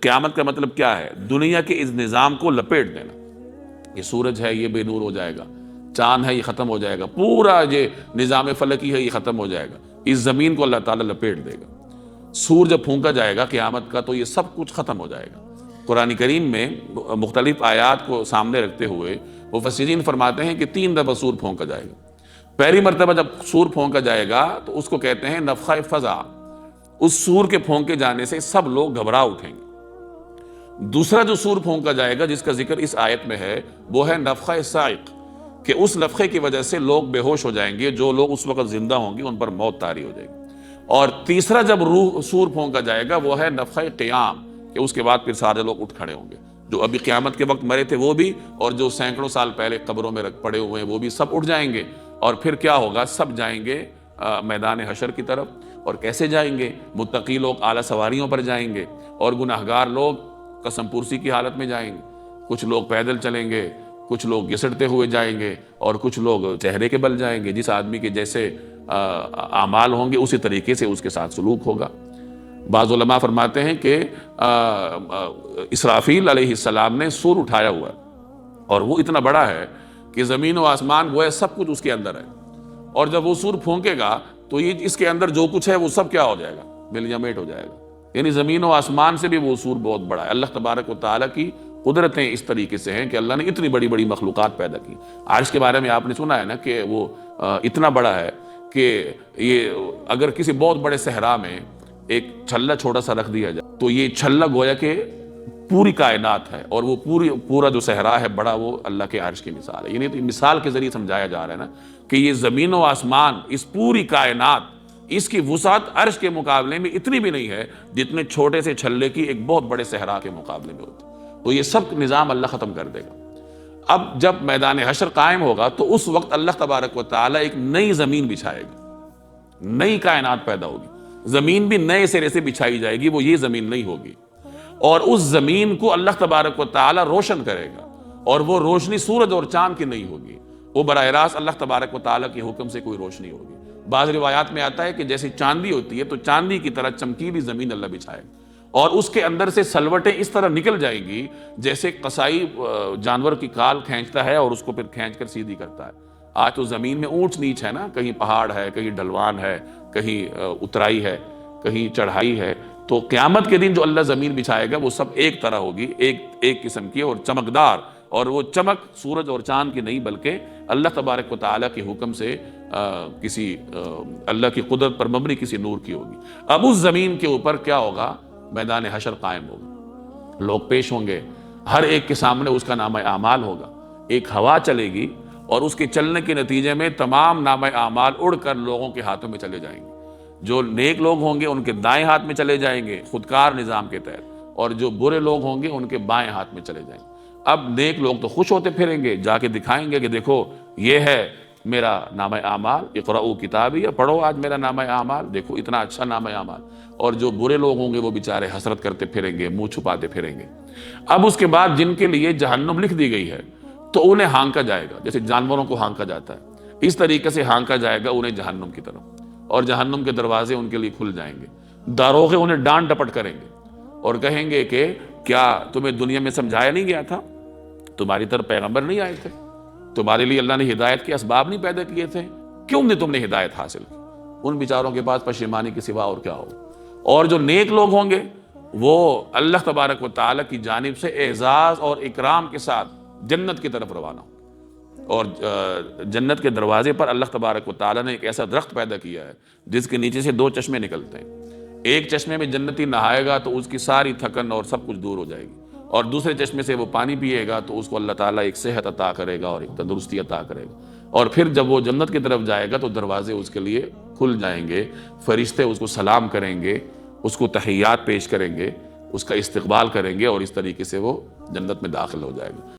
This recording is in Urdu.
قیامت کا مطلب کیا ہے؟ دنیا کے اس نظام کو لپیٹ دینا. یہ سورج ہے یہ بے نور ہو جائے گا، چاند ہے یہ ختم ہو جائے گا، پورا یہ نظام فلکی ہے یہ ختم ہو جائے گا. اس زمین کو اللہ تعالیٰ لپیٹ دے گا. سور جب پھونکا جائے گا قیامت کا تو یہ سب کچھ ختم ہو جائے گا. قرآن کریم میں مختلف آیات کو سامنے رکھتے ہوئے مفسرین فرماتے ہیں کہ 3 دفعہ سور پھونکا جائے گا. پہلی مرتبہ جب سور پھونکا جائے گا تو اس کو کہتے ہیں نفخہ فزع. اس سور کے پھونکے جانے سے سب لوگ گھبرا اٹھیں گے. دوسرا جو سور پھونکا جائے گا جس کا ذکر اس آیت میں ہے وہ ہے نفخہ صاعق، کہ اس نفخے کی وجہ سے لوگ بے ہوش ہو جائیں گے. جو لوگ اس وقت زندہ ہوں گے ان پر موت طاری ہو جائے گی. اور تیسرا جب سور پھونکا جائے گا وہ ہے نفخہ قیام، کہ اس کے بعد پھر سارے لوگ اٹھ کھڑے ہوں گے. جو ابھی قیامت کے وقت مرے تھے وہ بھی، اور جو سینکڑوں سال پہلے قبروں میں پڑے ہوئے ہیں وہ بھی سب اٹھ جائیں گے. اور پھر کیا ہوگا؟ سب جائیں گے میدان حشر کی طرف. اور کیسے جائیں گے؟ متقی لوگ اعلیٰ سواریوں پر جائیں گے، اور گناہگار لوگ قسم پرسی کی حالت میں جائیں گے. کچھ لوگ پیدل چلیں گے، کچھ لوگ گھسٹتے ہوئے جائیں گے، اور کچھ لوگ چہرے کے بل جائیں گے. جس آدمی کے جیسے اعمال ہوں گے اسی طریقے سے اس کے ساتھ سلوک ہوگا. بعض علماء فرماتے ہیں کہ اسرافیل علیہ السلام نے سور اٹھایا ہوا ہے، اور وہ اتنا بڑا ہے کہ زمین و آسمان گویا سب کچھ اس کے اندر ہے. اور جب وہ سور پھونکے گا تو یہ اس کے اندر جو کچھ ہے وہ سب کیا ہو جائے گا؟ ملیامیٹ ہو جائے گا. یعنی زمین و آسمان سے بھی وہ سور بہت بڑا ہے. اللہ تبارک و تعالیٰ کی قدرتیں اس طریقے سے ہیں کہ اللہ نے اتنی بڑی بڑی مخلوقات پیدا کی. عرش کے بارے میں آپ نے سنا ہے نا کہ وہ اتنا بڑا ہے کہ یہ اگر کسی بہت بڑے صحرا میں ایک چھلا چھوٹا سا رکھ دیا جائے تو یہ چھلا گویا کہ پوری کائنات ہے، اور وہ پورا جو صحرا ہے بڑا وہ اللہ کے عرش کی مثال ہے. یعنی تو مثال کے ذریعے سمجھایا جا رہا ہے نا کہ یہ زمین و آسمان، اس پوری کائنات، اس کی وسعت عرش کے مقابلے میں اتنی بھی نہیں ہے جتنے چھوٹے سے چھلے کی ایک بہت بڑے صحرا کے مقابلے میں ہوتی. تو یہ سب نظام اللہ ختم کر دے گا. اب جب میدان حشر قائم ہوگا تو اس وقت اللہ تبارک و تعالیٰ ایک نئی زمین بچھائے گا، نئی کائنات پیدا ہوگی. زمین بھی نئے سرے سے بچھائی جائے گی، وہ یہ زمین نہیں ہوگی. اور اس زمین کو اللہ تبارک و تعالیٰ روشن کرے گا، اور وہ روشنی سورج اور چاند کی نہیں ہوگی. وہ براہ راست اللہ تبارک و تعالیٰ کے حکم سے کوئی روشنی ہوگی. بعض روایات میں آتا ہے کہ جیسے چاندی ہوتی ہے تو چاندی کی طرح چمکیلی زمین اللہ بچھائے گا، اور اس کے اندر سے سلوٹیں اس طرح نکل جائیں گی جیسے قصائی جانور کی کال کھینچتا ہے اور اس کو پھر کھینچ کر سیدھی کرتا ہے. آج تو زمین میں اونچ نیچ ہے نا، کہیں پہاڑ ہے، کہیں ڈھلوان ہے، کہیں اترائی ہے، کہیں چڑھائی ہے. تو قیامت کے دن جو اللہ زمین بچھائے گا وہ سب ایک طرح ہوگی، ایک قسم کی اور چمکدار. اور وہ چمک سورج اور چاند کی نہیں بلکہ اللہ تبارک و تعالیٰ کے حکم سے کسی اللہ کی قدرت پر مبنی کسی نور کی ہوگی. اب اس زمین کے اوپر کیا ہوگا؟ میدان حشر قائم ہوگا. لوگ پیش ہوں گے، ہر ایک کے سامنے اس کا نامہ اعمال ہوگا. ایک ہوا چلے گی اور اس کے چلنے کے نتیجے میں تمام نامہ اعمال اڑ کر لوگوں کے ہاتھوں میں چلے جائیں گے. جو نیک لوگ ہوں گے ان کے دائیں ہاتھ میں چلے جائیں گے خودکار نظام کے تحت، اور جو برے لوگ ہوں گے ان کے بائیں ہاتھ میں چلے جائیں گے. اب نیک لوگ تو خوش ہوتے پھریں گے، جا کے دکھائیں گے کہ دیکھو یہ ہے میرا نامہ اعمال، اقرؤوا کتابیہ، پڑھو آج میرا نامہ اعمال، دیکھو اتنا اچھا نامہ اعمال. اور جو برے لوگ ہوں گے وہ بیچارے حسرت کرتے پھریں گے، منہ چھپاتے پھریں گے. اب اس کے بعد جن کے لیے جہنم لکھ دی گئی ہے تو انہیں ہانکا جائے گا، جیسے جانوروں کو ہانکا جاتا ہے اس طریقے سے ہانکا جائے گا انہیں جہنم کی طرف، اور جہنم کے دروازے ان کے لیے کھل جائیں گے. داروغے انہیں ڈانٹ ڈپٹ کریں گے اور کہیں گے کہ کیا تمہیں دنیا میں سمجھایا نہیں گیا تھا؟ تمہاری طرف پیغمبر نہیں آئے تھے؟ تمہارے لیے اللہ نے ہدایت کے اسباب نہیں پیدا کیے تھے؟ کیوں نہیں تم نے ہدایت حاصل کی؟ ان بیچاروں کے پاس پشیمانی کے سوا اور کیا ہو. اور جو نیک لوگ ہوں گے وہ اللہ تبارک و تعالیٰ کی جانب سے اعزاز اور اکرام کے ساتھ جنت کی طرف روانہ ہوں. اور جنت کے دروازے پر اللہ تبارک و تعالیٰ نے ایک ایسا درخت پیدا کیا ہے جس کے نیچے سے 2 چشمے نکلتے ہیں. ایک چشمے میں جنتی نہائے گا تو اس کی ساری تھکن اور سب کچھ دور ہو جائے گی، اور دوسرے چشمے سے وہ پانی پیے گا تو اس کو اللہ تعالیٰ ایک صحت عطا کرے گا اور ایک تندرستی عطا کرے گا. اور پھر جب وہ جنت کی طرف جائے گا تو دروازے اس کے لیے کھل جائیں گے، فرشتے اس کو سلام کریں گے، اس کو تحیات پیش کریں گے، اس کا استقبال کریں گے، اور اس طریقے سے وہ جنت میں داخل ہو جائے گا.